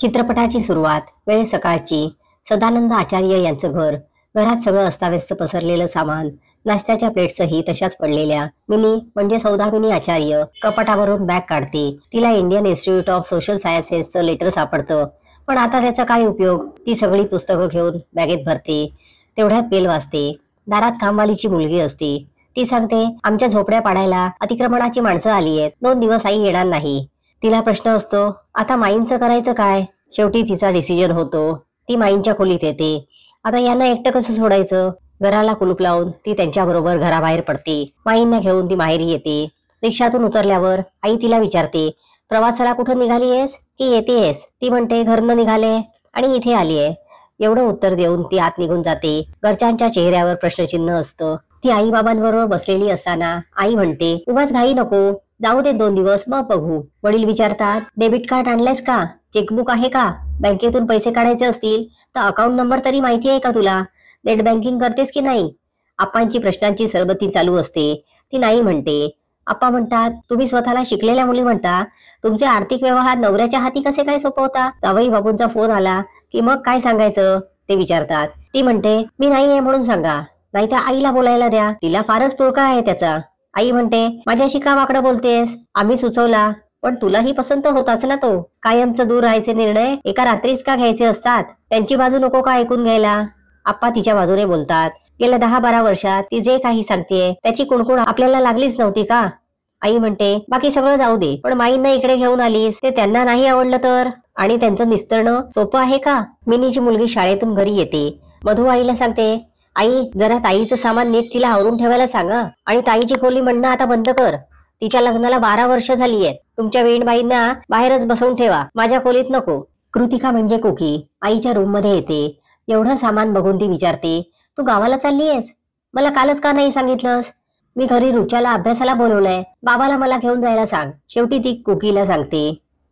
चित्रपटाची सुरुवात वेळ सकाळची. सदानंद आचार्य यांचं घर. घरात सगळं अस्ताव्यस्त पसरलेलं सामान, नाश्त्याच्या प्लेट्सही तशाच पडलेल्या. मिनी म्हणजे सौदामिनी आचार्य कपाटावरून बॅग काढते. तिला इंडियन इन्स्टिट्यूट ऑफ सोशल सायन्सेसचं लेटर सापडतं, पण आता त्याचा काय उपयोग. ती सगळी पुस्तकं घेऊन बॅगेत भरते. तेवढ्यात बेल वाजते. दारात कामवालीची मुलगी असते. ती सांगते, आमच्या झोपड्या पाडायला अतिक्रमणाची माणसं आली आहेत, 2 दिवस आई येणार नाही. तिला प्रश्न असतो, आता माईंचं करायचं काय. शेवटी तिचा डिसिजन होतो. ती माईंच्या खोलीत येते. आता यांना एकटं कसं सोडायचं. घराला कुलूप लावून ती त्यांच्याबरोबर घराबाहेर पडते. माईंना घेऊन ती माहेरी येते. रिक्षातून उतरल्यावर आई तिला विचारते, प्रवासाला कुठं निघालीयस की येतेयस. ती म्हणते, घरनं निघाले आणि इथे आलीये. एवढं उत्तर देऊन ती आत निघून जाते. घरच्यांच्या चेहऱ्यावर प्रश्नचिन्ह असतं. ती आई बाबांबरोबर बसलेली असताना आई म्हणते, उगाच घाई नको, जाऊ दे 2 दिवस मग बघू. वडील विचारतात, डेबिट कार्ड आणलंयस का, चेकबुक आहे का, बँकेतून पैसे काढायचे असतील तर अकाउंट नंबर तरी माहिती आहे का तुला, नेट बँकिंग करतेस की नाही. आप्पांची प्रश्नांची सरबत्ती चालू असते. ती नाही म्हणते. आप्पा म्हणतात, तुम्ही स्वतःला शिकलेल्या मुली म्हणता, तुमचे आर्थिक व्यवहार नवऱ्याच्या हाती कसे काय सोपवता. जावई बाबूंचा फोन आला की मग काय सांगायचं ते विचारतात. ती म्हणते, मी नाहीये म्हणून सांगा, नाही तर आईला बोलायला द्या, तिला फारच पुळका आहे त्याचा. आई म्हणते, माझ्याशी का वाकडं बोलतेस, आम्ही सुचवला पण तुलाही पसंत होताच ना तो. कायमचं दूर राहायचे निर्णय एका रात्रीच का घ्यायचे असतात, त्यांची बाजू नको का ऐकून घ्यायला. आप्पा तिच्या बाजूने बोलतात. गेल्या 10-12 वर्षात ती जे काही सांगतेय त्याची कुणकुण आपल्याला लागलीच नव्हती का. आई म्हणते, बाकी सगळं जाऊ दे, पण माईंना इकडे घेऊन आलीस, ते त्यांना नाही आवडलं तर, आणि त्यांचं निस्तरणं सोपं आहे का. मिनीची मुलगी शाळेतून घरी येते. मधू आईला सांगते, आई जरा ताईचं सामान नीट तिला आवरून ठेवायला सांगा, आणि ताईची खोली म्हणणं आता बंद कर. तिच्या लग्नाला 12 वर्ष झाली आहेत. तुमच्या वेणबाईंना बाहेरच बसवून ठेवा, माझ्या खोलीत नको. कृतिका म्हणजे कोकी आईच्या रूम मध्ये येते. एवढं सामान बघून ती विचारते, तू गावाला चाललीयस, मला कालच का नाही सांगितलंस. मी घरी रुचाला अभ्यासाला बोलवलंय, बाबाला मला घेऊन जायला सांग. शेवटी ती कोकीला सांगते,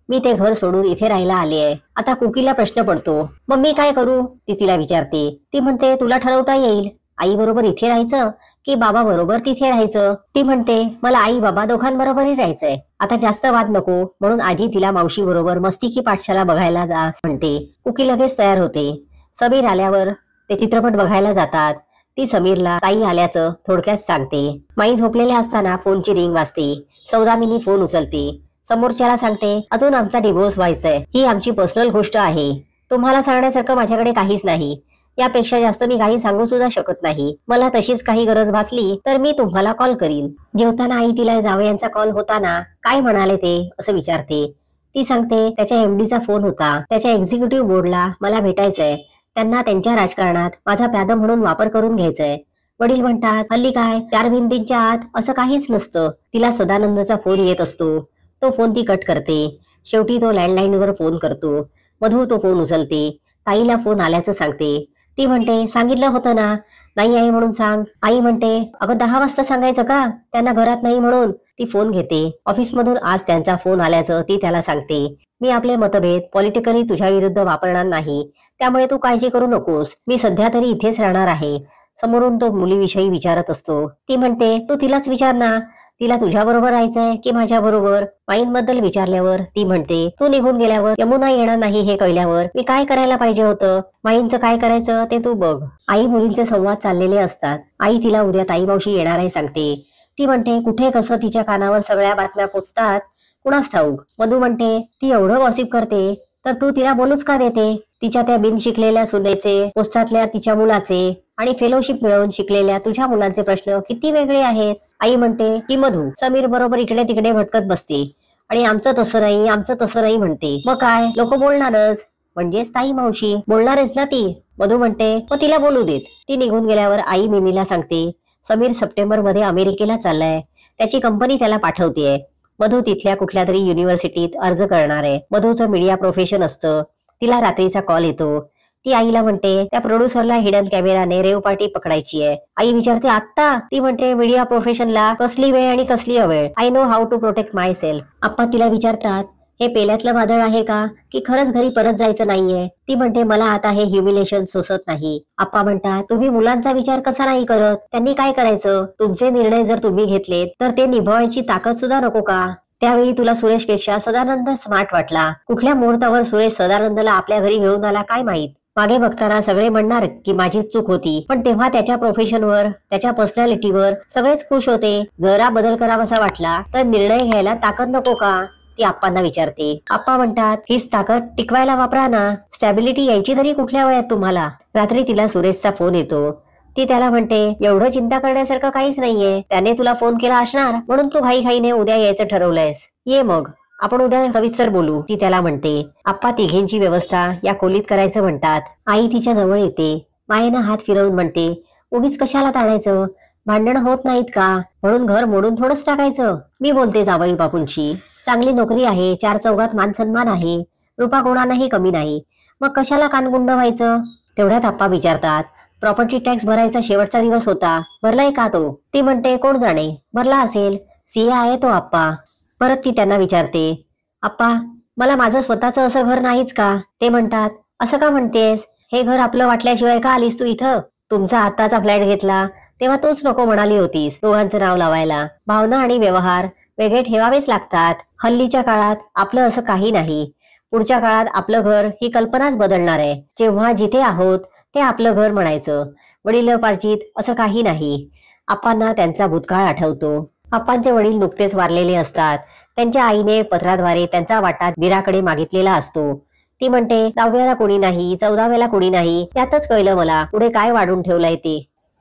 मी ते घर सोडून इथे राहायला आलीये. आता कोकीला प्रश्न पडतो, मग मी काय करू. ती तिला विचारते. ती म्हणते, तुला ठरवता येईल, आई बरोबर इथे राहायचं की बाबा बरोबर तिथे राहायचं. ती म्हणते, मला आई बाबा दोघांबरोबरही राहायचंय. आता जास्त वाद नको म्हणून आजी तिला मावशी बरोबर मस्ती की पाठशाला बघायला जा म्हणते. कोकी लगेच तयार होते. समीर आल्यावर ते चित्रपट बघायला जातात. ती समीरला ताई आल्याचं थोडक्यात सांगते. माई झोपलेल्या असताना फोनची रिंग वाजते. सौदामिनी फोन उचलते. समोरच्याला सांगते, अजून आमचा डिव्होर्स व्हायचाय, ही आमची पर्सनल गोष्ट आहे, तुम्हाला सांगण्यासारखं माझ्याकडे काहीच नाही. यापेक्षा जास्त मी काही सांगू सुद्धा शकत नाही. मला तशीच काही गरज भासली तर मी तुम्हाला कॉल करीन. जेवताना आई तिला जावयांचा कॉल होता ना, काय म्हणाले ते असं विचारते. ती सांगते, त्याच्या एमडीचा फोन होता, त्याच्या एक्झिक्युटिव्ह बोर्डला मला भेटायचंय, त्यांना त्यांच्या राजकारणात माझा प्याद म्हणून वापर करून घ्यायचंय. वडील म्हणतात, हल्ली काय 4 भिंतींच्या आत असं काहीच नसतं. तिला सदानंदचा फोन येत असतो. तो फोन ती कट करते. शेवटी तो लँडलाईनवर फोन करतो. मधू तो फोन उचलते. ताईला फोन आल्याचं सांगते. ती म्हणते, सांगितलं होतं ना, नाही आहे म्हणून सांग. आई म्हणते, अगं 10 वाजता सांगायचं का, त्यांना घरात नाही म्हणून. ती फोन घेते. ऑफिसमधून आज त्यांचा फोन आल्याचं ती त्याला सांगते. मी आपले मतभेद पॉलिटिकली तुझ्या विरुद्ध वापरणार नाही, त्यामुळे तू काळजी करू नकोस, मी सध्या तरी इथेच राहणार आहे. समोरून तो मुलीविषयी विचारत असतो. ती म्हणते, तू तिलाच विचार ना, तिला तुझ्या बरोबर राहायचंय की माझ्या बरोबर. माईंबद्दल विचारल्यावर ती म्हणते, तू निघून गेल्यावर यमुना येणार नाही हे कळल्यावर मी काय करायला पाहिजे होतं. माईंचं काय करायचं ते तू बघ. आई मुलींचे संवाद चाललेले असतात. आई तिला उद्या ताई मावशी येणार आहे सांगते. ती म्हणते, कुठे कसं तिच्या कानावर सगळ्या बातम्या पोचतात कुणास ठाऊक. मधू म्हणते, ती एवढं गॉसिप करते तर तू तिला बोलूच का देते. तिच्या त्या बिन शिकलेल्या सुनेचे, पोस्टातल्या तिच्या मुलाचे आणि फेलोशिप मिळवून शिकलेल्या तुझ्या मुलांचे प्रश्न किती वेगळे आहेत. आई म्हणते की मधू समीर बरोबर इकडे तिकडे भटकत बसते आणि आमचं तसं नाही, आमचं तसं नाही म्हणते. मग काय, लोक बोलणारच, म्हणजेच ताई मावशी बोलणारच ना ती. मधू म्हणते, मग तिला बोलू देत. ती निघून गेल्यावर आई मिनीला सांगते, समीर सप्टेंबरमध्ये अमेरिकेला चाललाय, त्याची कंपनी त्याला पाठवतेय. मधू तिथल्या कुठल्या तरी युनिव्हर्सिटीत अर्ज करणार आहे. मधूचं मीडिया प्रोफेशन असतं. तिला रात्रीचा कॉल येतो. ती आईला म्हणते, त्या प्रोड्युसरला हिडन कॅमेराने रेव पार्टी पकडायची आहे. आई विचारते, आत्ता. ती म्हणते, मीडिया प्रोफेशनला कसली वेळ आणि कसली अवेळ, I know how to protect my self. आप्पा तिला विचारतात, हे पेल्यातलं वादळ आहे का की खरंच घरी परत जायचं नाहीये. ती म्हणते, मला आता हे ह्युमिलेशन सोसत नाही. आप्पा म्हणतात, तुम्ही मुलांचा विचार कसा नाही करत, त्यांनी काय करायचं. तुमचे निर्णय जर तुम्ही घेतले तर ते निभावायची ताकद सुद्धा नको का. त्यावेळी तुला सुरेशपेक्षा सदानंद स्मार्ट वाटला. कुठल्या मुहूर्तावर सुरेश सदानंदला आपल्या घरी घेऊन आला काय माहित. मागे बघताना सगळे म्हणणार की माझीच चूक होती, पण तेव्हा त्याच्या प्रोफेशनवर, त्याच्या पर्सनॅलिटीवर सगळेच खुश होते. जरा बदल करावासा वाटला तर निर्णय घ्यायला ताकद नको का, ती आप्पांना विचारते. आप्पा म्हणतात, हीच ताकद टिकवायला वापरा ना. स्टॅबिलिटी यायची तरी कुठल्या वयात तुम्हाला. रात्री तिला सुरेशचा फोन येतो. ती त्याला म्हणते, एवढं चिंता करण्यासारखं काहीच नाहीये. त्याने तुला फोन केला असणार म्हणून तू घाईघाईने उद्या यायचं ठरवलंयस. ये मग आपण उद्या सविस्तर बोलू, ती त्याला म्हणते. आप्पा तिघींची व्यवस्था या खोलीत करायचं म्हणतात. आई तिच्या जवळ येते. मायेनं हात फिरवून म्हणते, उगीच कशाला ताणायचं, भांडण होत नाहीत का, म्हणून घर मोडून थोडंच टाकायचं. मी बोलते जावई बापूंशी, चांगली नोकरी आहे, 4 चौघात मान सन्मान आहे, रुपा कोणालाही कमी नाही, मग कशाला कानगुंड व्हायचं. तेवढ्यात आप्पा विचारतात, प्रॉपर्टी टॅक्स भरायचा शेवटचा दिवस होता, भरलाय का तो. ती म्हणते, कोण जाणे, भरला असेल, सीए आहे तो आप्पा. परत ती त्यांना विचारते, आप्पा मला माझं स्वतःचं असं घर नाहीच का. ते म्हणतात, असं का म्हणतेस, हे घर आपलं वाटल्याशिवाय का आलीस तू इथं. तुमचा आत्ताचा फ्लॅट घेतला तेव्हा तूच नको म्हणाली होतीस दोघांचं नाव लावायला. भावना आणि व्यवहार वेगळे ठेवावेच लागतात. हल्लीच्या काळात आपलं असं काही नाही. पुढच्या काळात आपलं घर ही कल्पनाच बदलणार आहे. जेव्हा जिथे आहोत ते आपलं घर म्हणायचं. वडिलोपार्जित असं काही नाही. आप्पांना त्यांचा भूतकाळ आठवतो. आप्पांचे वडील नुकतेच वारलेले असतात. त्यांच्या आईने पत्राद्वारे त्यांचा वाटा दिराकडे मागितलेला असतो. ती म्हणते, 10व्याला कोणी नाही, 14व्याला कोणी नाही, त्यातच कळलं मला पुढे काय वाढून ठेवलंय ते.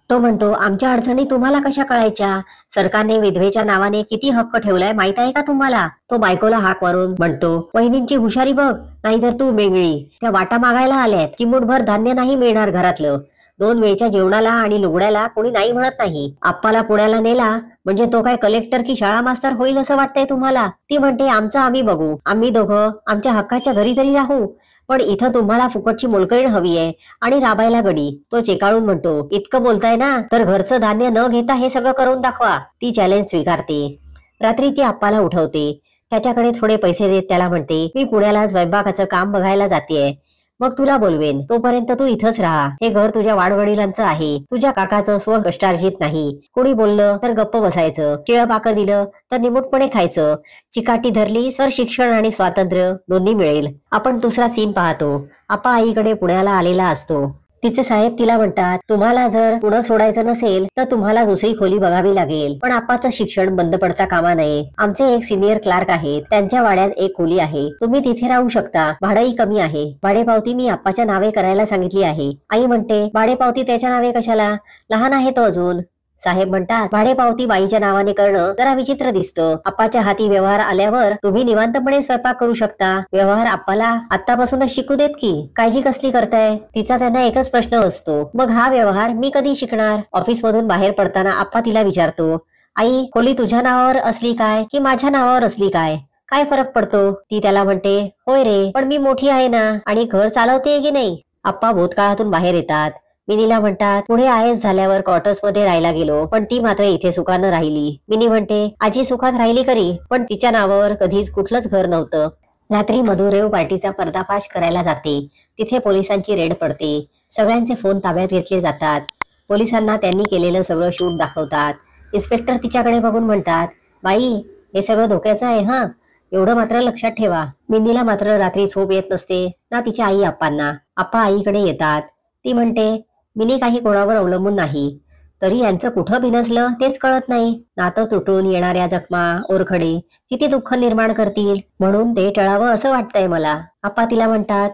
तो म्हणतो, आमच्या अडचणी तुम्हाला कशा कळायच्या, सरकारने विधवेच्या नावाने किती हक्क ठेवलाय माहित आहे का तुम्हाला. तो बायकोला हाक मारून म्हणतो, वहिनींची हुशारी बघ, नाहीतर तू मेंगळी. त्या वाटा मागायला आल्यात, चिमूटभर धान्य नाही मिळणार घरातलं. 2 वेळच्या जेवणाला आणि लुगड्याला कोणी नाही म्हणत नाही. आप्पाला पुण्याला नेला म्हणजे तो काय कलेक्टर की शाळा मास्तर होईल असं वाटतंय तुम्हाला. ती म्हणते, आमचं आम्ही बघू, आम्ही दोघं आमच्या हक्काच्या घरी तरी राहू, पण इथं तुम्हाला फुकटची मोलकरीण हवी आहे आणि राबायला गडी. तो चेकाळून म्हणतो, इतकं बोलताय ना तर घरचं धान्य न घेता हे सगळं करून दाखवा. ती चॅलेंज स्वीकारते. रात्री ती आप्पाला उठवते. त्याच्याकडे थोडे पैसे देत त्याला म्हणते, मी पुण्याला स्वयंपाकाचं काम बघायला जातेय, मग तुला बोलवेन, तोपर्यंत तू इथंच राहा. हे घर तुझ्या वाडवडिलांचं आहे, तुझ्या काकाचं स्व कष्टार्जित नाही. कोणी बोललं तर गप्प बसायचं, शिळं पाकं दिलं तर निमूटपणे खायचं. चिकाटी धरली तर शिक्षण आणि स्वातंत्र्य दोन्ही मिळेल. आपण दुसरा सीन पाहतो. आप्पा आईकडे पुण्याला आलेला असतो. तिचे साहेब तिला म्हणतात, तुम्हाला जर पुणे सोडायचं नसेल तर तुम्हाला दुसरी खोली बघावी लागेल, पण आप्पाचं शिक्षण बंद पडता कामा नये. आमचे एक सिनियर क्लार्क आहेत, त्यांच्या वाड्यात एक खोली आहे, तुम्ही तिथे राहू शकता, भाडंही कमी आहे. भाडेपावती मी आप्पाच्या नावे करायला सांगितली आहे. आई म्हणते, भाडेपावती त्याच्या नावे कशाला, लहान आहे तो अजून. साहेब म्हणतात, भाडेपावती बाईच्या नावाने करणं जरा विचित्र दिसतं. आप्पाच्या हाती व्यवहार आल्यावर तुम्ही निवांतपणे स्वयंपाक करू शकता. व्यवहार आप्पाला आतापासूनच शिकू देत की, काळजी कसली करताय. तिचा त्यांना एकच प्रश्न असतो, मग हा व्यवहार मी कधी शिकणार. ऑफिस मधून बाहेर पडताना आप्पा तिला विचारतो, आई खोली तुझ्या नावावर असली काय की माझ्या नावावर असली काय, काय फरक पडतो. ती त्याला म्हणते, होय रे, पण मी मोठी आहे ना आणि घर चालवते की नाही. आप्पा भूतकाळातून बाहेर येतात. मिनीला म्हणतात, पुढे आयएस झाल्यावर क्वार्टर्स मध्ये राहायला गेलो, पण ती मात्र इथे सुखानं राहिली. मिनी म्हणते, आजी सुखात राहिली खरी, पण तिच्या नावावर कधीच कुठलंच घर नव्हतं. रात्री मधू रेव पार्टीचा पर्दाफाश करायला जाते. तिथे पोलिसांची रेड पडते. सगळ्यांचे फोन ताब्यात घेतले जातात. पोलिसांना त्यांनी केलेलं सगळं शूट दाखवतात. इन्स्पेक्टर तिच्याकडे बघून म्हणतात, बाई हे सगळं धोक्याचं आहे हा, एवढं मात्र लक्षात ठेवा. मिनीला मात्र रात्री झोप येत नसते ना तिच्या आई आप्पांना. आप्पा आईकडे येतात. ती म्हणते, मिनी काही कोणावर अवलंबून नाही, तरी यांचं कुठं बिनसलं तेच कळत नाही. नातं तुटून येणाऱ्या जखमा ओरखडे किती दुःख निर्माण करतील, म्हणून ते टळावं असं वाटतंय मला. आप्पा तिला म्हणतात,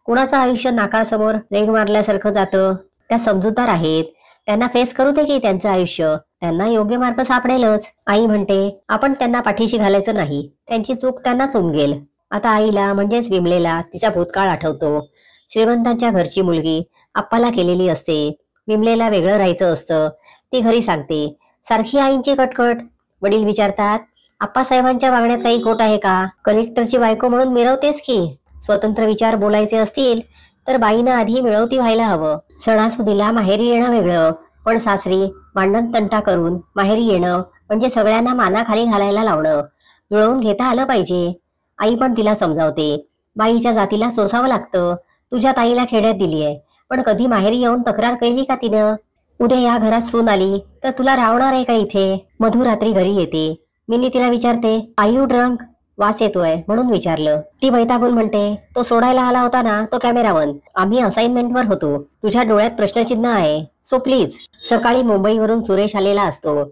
कुणाचं आयुष्य नाकासमोर रेग मारल्यासारखं जातं. त्या समजूतदार आहेत, त्यांना फेस करू दे की त्यांचं आयुष्य, त्यांना योग्य मार्ग सापडेलच. आई म्हणते, आपण त्यांना पाठीशी घालायचं नाही, त्यांची चूक त्यांनाच उमगेल. आता आईला म्हणजेच विमलेला तिचा भूतकाळ आठवतो. श्रीमंतांच्या घरची मुलगी आप्पाला केलेली असते. विमलेला वेगळं राहायचं असतं. ती घरी सांगते, सारखी आईंची कटकट. वडील विचारतात, आप्पासाहेबांच्या वागण्यात काही खोट आहे का, कलेक्टरची बायको म्हणून मिरवतेस की. स्वतंत्र विचार बोलायचे असतील तर बाईनं आधी मिळवती व्हायला हवं. सणासुदीला माहेरी येणं वेगळं, पण सासरी भांडण तंटा करून माहेरी येणं म्हणजे सगळ्यांना मानाखाली घालायला लावणं. जुळवून घेता आलं पाहिजे. आई पण तिला समजावते, बाईच्या जातीला सोसावं लागतं. तुझ्या ताईला खेड्यात दिलीये, पण कधी माहेरी येऊन तक्रार केली का तिनं. उद्या या घरात सून आली तर तुला रावणार आहे का इथे. मधू रात्री घरी येते. मिनी तिला विचारते, आर यू ड्रंक? वास येतोय म्हणून विचारलं. ती वैतागून म्हणते, तो सोडायला आला होता ना तो कॅमेरामन. आम्ही असाइनमेंटवर होतो. तुझ्या डोळ्यात प्रश्नचिन्ह आहे, सो प्लीज. सकाळी मुंबईवरून सुरेश आलेला असतो.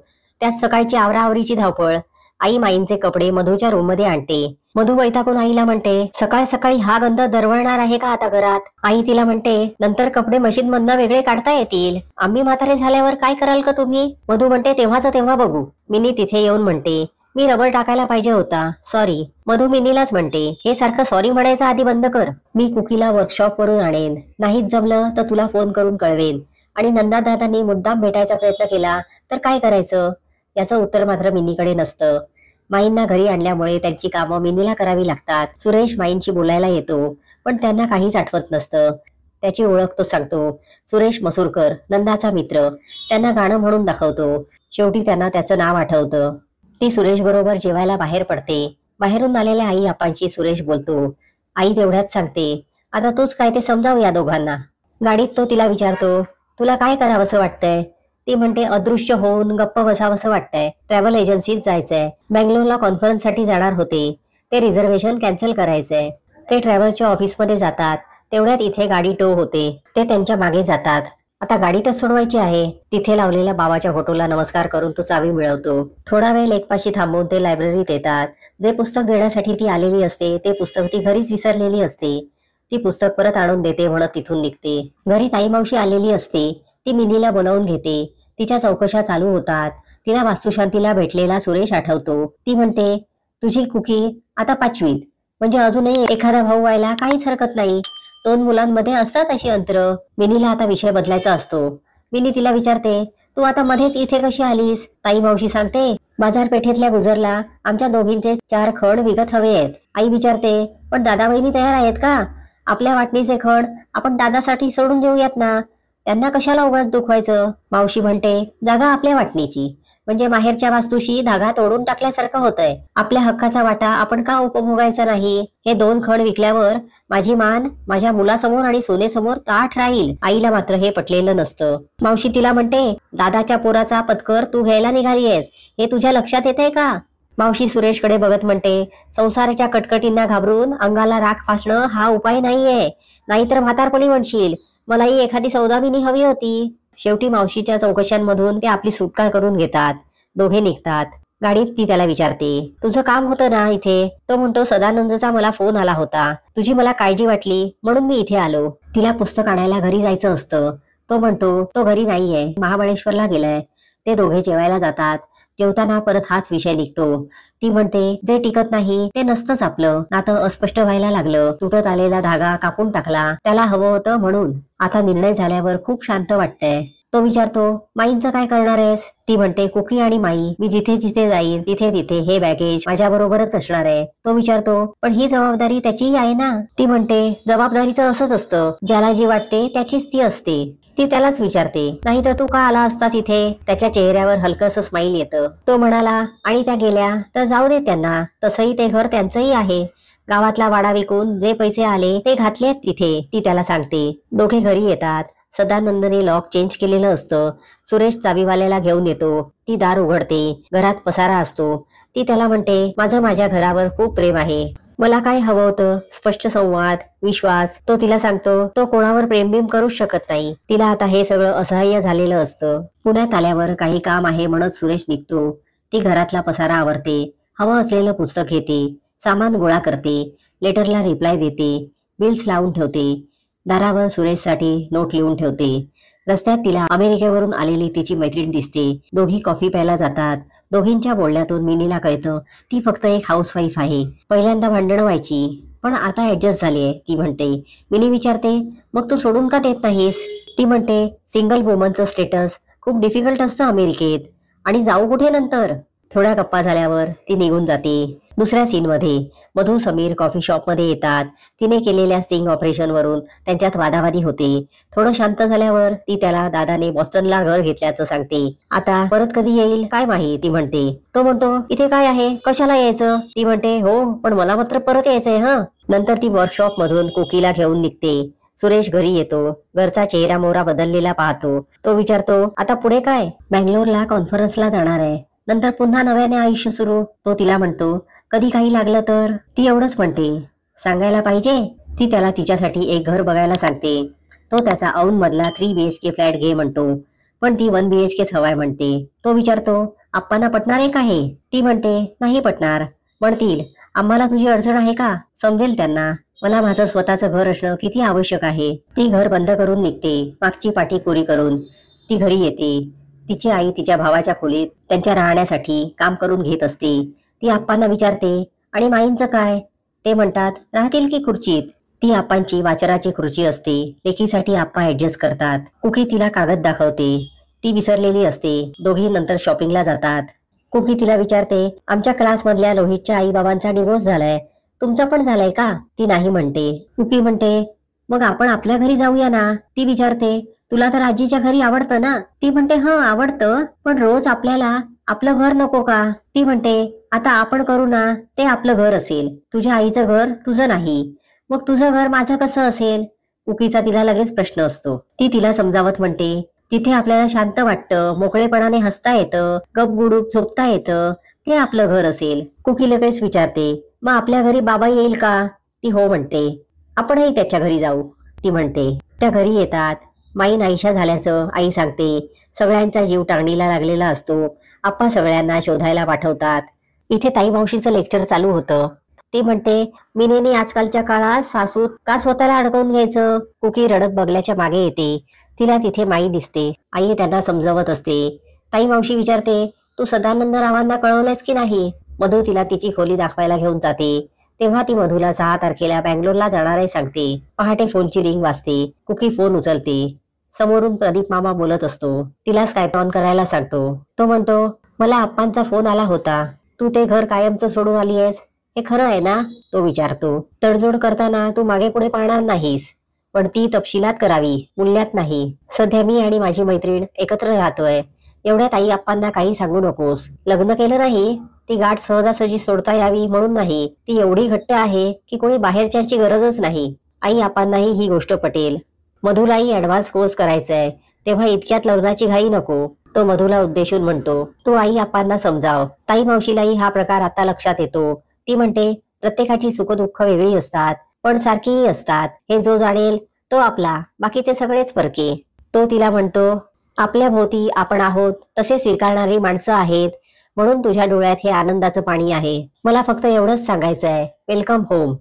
त्यात सकाळची आवराआवरीची धावपळ. आई माईंचे कपडे मधूच्या रूम मध्ये आणते. मधू वैतागून आईला म्हणते, सकाळ सकाळी हा गंध दरवळणार आहे का आता घरात? आई तिला म्हणते, नंतर कपडे मशीन मधनं वेगळे काढता येतील. आम्ही म्हातारे झाल्यावर काय कराल का तुम्ही? मधू म्हणते, तेव्हाच तेव्हा बघू. मिनी तिथे येऊन म्हणते, मी रबर टाकायला पाहिजे होता, सॉरी. मधू मिनीलाच म्हणते, हे सारखं सॉरी म्हणायचं आधी बंद कर. मी कुकीला वर्कशॉप वरून आणेन. नाहीच जमलं तर तुला फोन करून कळवेन. आणि नंदादादांनी मुद्दाम भेटायचा प्रयत्न केला तर काय करायचं? याचं उत्तर मात्र मिनीकडे नसतं. माईंना घरी आणल्यामुळे त्यांची कामं मिनीला करावी लागतात. सुरेश माईंशी बोलायला येतो, पण त्यांना काहीच आठवत नसतं. त्याची ओळख तो सांगतो, सुरेश मसूरकर, नंदाचा मित्र. त्यांना गाणं म्हणून दाखवतो. शेवटी त्यांना त्याचं नाव आठवतं. ती सुरेश बरोबर जेवायला बाहेर पडते. बाहेरून आलेल्या आई आपांशी सुरेश बोलतो. आई तेवढ्याच सांगते, आता तूच काय ते समजाव या दोघांना. गाडीत तो तिला विचारतो, तुला काय करावंसं वाटतंय? ती म्हणते, अदृश्य होऊन गप्प बसावंसं वाटतंय. ट्रॅव्हल एजन्सीत जायचंय. बँगलोरला कॉन्फरन्ससाठी जाणार होते. ते रिझर्वेशन कॅन्सल करायचंय. ते ट्रॅव्हलच्या ऑफिसमध्ये जातात. तेवढ्यात इथे गाडी टो होते. ते त्यांच्या मागे जातात. आता गाडीतच सोडवायची आहे. तिथे लावलेल्या बाबाच्या फोटोला नमस्कार करून तो चावी मिळवतो. थोडा वेळ लेकपाशी थांबून ते लायब्ररीत येतात. जे पुस्तक देण्यासाठी ती आलेली असते ते पुस्तक ती घरीच विसरलेली असते. ती पुस्तक परत आणून देते म्हणत तिथून निघते. घरी ताई मावशी आलेली असते. ती मिनीला बोलावून घेते. तिच्या चौकशा चालू होतात. तिला वास्तुशांतीला भेटलेला सुरेश आठवतो. ती म्हणते, तुझी कुकी आता 5वीत, म्हणजे अजूनही एखादा भाऊ व्हायला काहीच हरकत नाही. 2 मुलांमध्ये असतात अशी अंतर. मिनीला आता विषय बदलायचा असतो. मिनी तिला विचारते, तू आता मध्येच इथे कशी आलीस? ताई मावशी सांगते, बाजारपेठेतल्या गुजरला आमच्या दोघींचे 4 खण विकत हवे आहेत. आई विचारते, पण दादा वहिनी तयार आहेत का? आपल्या वाटणीचे खण आपण दादासाठी सोडून देऊयात ना, त्यांना कशाला उगाच दुखवायचं? मावशी म्हणते, जागा आपल्या वाटणीची, म्हणजे माहेरच्या वास्तूशी धागा तोडून टाकल्यासारखं होतंय. आपल्या हक्काचा वाटा आपण का उपभोगायचा नाही? हे 2 खण विकल्यावर माझी मान माझ्या मुलासमोर आणि सोनेसमोर ताठ राहील. आईला मात्र हे पटलेलं नसतं. मावशी तिला म्हणते, दादाच्या पोराचा पत्कर तू घ्यायला निघालीयस, हे तुझ्या लक्षात येतंय का? मावशी सुरेशकडे बघत म्हणते, संसाराच्या कटकटींना घाबरून अंगाला राख फासणं हा उपाय नाहीये. नाहीतर म्हातारपणी म्हणशील, मलाही एखादी सौदामिनी हवी होती. शेवटी मावशीच्या चौकशांमधून ते आपली सुटका करून घेतात. दोघे निघतात. गाडीत ती त्याला विचारते, तुझं काम होतं ना इथे? तो म्हणतो, सदानंदचा मला फोन आला होता. तुझी मला काळजी वाटली म्हणून मी इथे आलो. तिला पुस्तक आणायला घरी जायचं असतं. तो म्हणतो, तो घरी नाहीये, महाबळेश्वरला गेलाय. ते दोघे जेवायला जातात. जेवताना परत हाच विषय निघतो. ती म्हणते, जे टिकत नाही ते नसतंच आपलं. नातं अस्पष्ट व्हायला लागलं. तुटत आलेला धागा कापून टाकला. त्याला हवं होतं म्हणून. आता निर्णय झाल्यावर खूप शांत वाटतंय. तो विचारतो, माईंचं काय करणार आहेस? ती म्हणते, कुकी आणि माई, मी जिथे जिथे जाईन तिथे तिथे हे बॅगेज माझ्या बरोबरच असणार आहे. तो विचारतो, पण ही जबाबदारी त्याचीही आहे ना? ती म्हणते, जबाबदारीचं असंच असतं, ज्याला जी वाटते त्याचीच ती असते. ती त्यालाच विचारते, नाही तर तू का आला असतास इथे? त्याच्या चेहऱ्यावर हलकंसं स्माईल येतं. तो म्हणाला, आणि त्या गेल्या तर जाऊ दे त्यांना, तसंही ते घर त्यांचंही आहे. गावातला वाडा विकून जे पैसे आले ते घातलेत तिथे. ती त्याला सांगते. दोघे घरी येतात. सदानंदने लॉक चेंज केलेलं असतं. सुरेश चावीवाल्याला घेऊन येतो. ती दार उघडते. घरात पसारा असतो. ती त्याला म्हणते, माझं माझ्या घरावर खूप प्रेम आहे. मला काय हवं होतं? स्पष्ट संवाद, विश्वास. तो तिला सांगतो, तो कोणावर प्रेमबिम करूच शकत नाही. तिला आता हे सगळं असह्य झालेलं असतं. पुण्यात आल्यावर काही काम आहे म्हणत सुरेश निघतो. ती घरातला पसारा आवरते. हवं असलेलं पुस्तक घेते. सामान गोळा करते. लेटरला रिप्लाय देते. बिल्स लावून ठेवते. दारावर सुरेशसाठी नोट लिहून ठेवते. रस्त्यात तिला अमेरिकेवरून आलेली तिची मैत्रीण दिसते. दोघी कॉफी प्यायला जातात. दोघींच्या बोलण्यातून मिनीला कळतं, ती फक्त एक हाऊसवाईफ आहे. पहिल्यांदा भांडणं व्हायची, पण आता ऍडजस्ट झालीये, ती म्हणते. मिनी विचारते, मग तू सोडून का देत नाहीस? ती म्हणते, सिंगल वुमनचं स्टेटस खूप डिफिकल्ट असतं अमेरिकेत, आणि जाऊ कुठे नंतर? थोड्या गप्पा झाल्यावर ती निघून जाते. दुसऱ्या सीनमध्ये मधू समीर कॉफी शॉपमध्ये येतात. तिने केलेल्या स्टिंग ऑपरेशनवरून त्यांच्यात वादावादी होते. थोडं शांत झाल्यावर ती त्याला दादाने बॉस्टनला घर घेतल्याचं सांगते. आता परत कधी येईल काय माहिती, ती म्हणते. तो म्हणतो, इथे काय आहे, कशाला यायचं? ती म्हणते, हो पण मला मात्र परत यायचंय हं. नंतर ती वर्कशॉप मधून कुकीला घेऊन निघते. सुरेश घरी येतो. घरचा चेहरा मोहरा बदललेला पाहतो. तो विचारतो, आता पुढे काय? बँगलोरला कॉन्फरन्सला जाणार आहे. नंतर पुन्हा नव्याने आयुष्य सुरू. तो तिला म्हणतो कधी काही लागलं तर. ती एवढंच म्हणते सांगायला पाहिजे. ती त्याला तिच्यासाठी एक घर बघायला सांगते. तो त्याचा औन मधला 3 BHK फ्लॅट घे म्हणतो, पण ती 1 BHKच हवाय म्हणते. तो विचारतो आप्पांना पटणार आहे का हे? ती म्हणते नाही पटणार. म्हणतील आम्हाला तुझी अडचण आहे का? समजेल त्यांना. मला माझं स्वतःचं घर असणं किती आवश्यक आहे. ती घर बंद करून निघते. मागची पाटी कोरी करून ती घरी येते. तिची आई तिच्या भावाच्या खोलीत त्यांच्या राहण्यासाठी काम करून घेत असते. ती आप्पांना विचारते आणि माईंचं काय? ते म्हणतात राहतील की खुर्चीत. ती आप्पांची वाचराची खुर्ची असते. लेकीसाठी आप्पा ऍडजस्ट करतात. कुकी तिला कागद दाखवते. ती विसरलेली असते. दोघी नंतर शॉपिंगला जातात. कुकी तिला विचारते आमच्या क्लासमधल्या रोहितच्या आई बाबांचा डिवोर्स झालाय, तुमचा पण झालाय का? ती नाही म्हणते. कुकी म्हणते मग आपण आपल्या घरी जाऊया ना. ती विचारते तुला तर आजीच्या घरी आवडतं ना? ती म्हणते हं आवडतं, पण रोज आपल्याला आपलं घर नको का? ती म्हणते आता आपण करू ना, ते आपलं घर असेल. तुझ्या आईचं घर तुझं नाही, मग तुझं घर माझं कसं असेल? कुकीचा तिला लगेच प्रश्न असतो. ती तिला समजावत म्हणते जिथे आपल्याला शांत वाटतं, मोकळेपणाने हसता येतं, गपगुडूप झोपता येतं, ते आपलं घर असेल. कुकी लगेच विचारते मग आपल्या घरी बाबा येईल का? ती हो म्हणते. आपणही त्याच्या घरी जाऊ, ती म्हणते. त्या घरी येतात. माई नाहीशा झाल्याचं आई सांगते. सगळ्यांचा जीव टांगणीला लागलेला असतो. आप्पा सगळ्यांना शोधायला पाठवतात. इथे ताई मावशीचं लेक्चर चालू होतं. ती म्हणते मिनीने आजकालच्या काळात सासूत का स्वतःला अडकवून घ्यायचं? कुकी रडत बगल्याच्या मागे येते. तिला तिथे माई दिसते. आई त्यांना समजवत असते. ताई मावशी विचारते तू सदानंद रावांना कळवलंयस की नाही? मधू तिला तिची खोली दाखवायला घेऊन जाते. तेव्हा ती मधूला 6 तारखेला बँगलोरला जाणार आहे सांगते. पहाटे फोनची रिंग वाजते. कुकी फोन उचलते. समोरून प्रदीप मामा बोलत असतो. तिला स्कायप ऑन करायला सांगतो. तो म्हणतो मला आप्पांचा फोन आला होता. तू ते घर कायमचं सोडून आली आहेस, हे खरं आहे ना? तो विचारतो. तडजोड करताना तू मागे पुढे पाहणार नाहीस, पण ती तपशिलात करावी, मूल्यात नाही. सध्या मी आणि माझी मैत्रीण एकत्र राहतोय. एवढ्यात आई आप्पांना काही सांगू नकोस. लग्न केलं नाही, ती गाठ सहजासहजी सोडता यावी म्हणून नाही. ती एवढी घट्ट आहे की कोणी बाहेरच्याची गरजच नाही. आई आप्पांनाही ही गोष्ट पटेल. मधुलाही ऍडव्हान्स कोर्स करायचाय, तेव्हा इतक्यात लग्नाची घाई नको. तो मधुला उद्देशून म्हणतो. तो आई आप्पांना समजाव. ताई मावशीलाही हा प्रकार आता लक्षात येतो. ती म्हणते प्रत्येकाची सुखदुःख वेगळी असतात, पण सारखीही असतात. हे जो जाणेल तो आपला, बाकीचे सगळेच परके. तो तिला म्हणतो आपल्या भोवती आपण आहोत तसे स्वीकारणारी माणसं आहेत, म्हणून तुझ्या डोळ्यात हे आनंदाचं पाणी आहे. मला फक्त एवढंच सांगायचंय, वेलकम होम.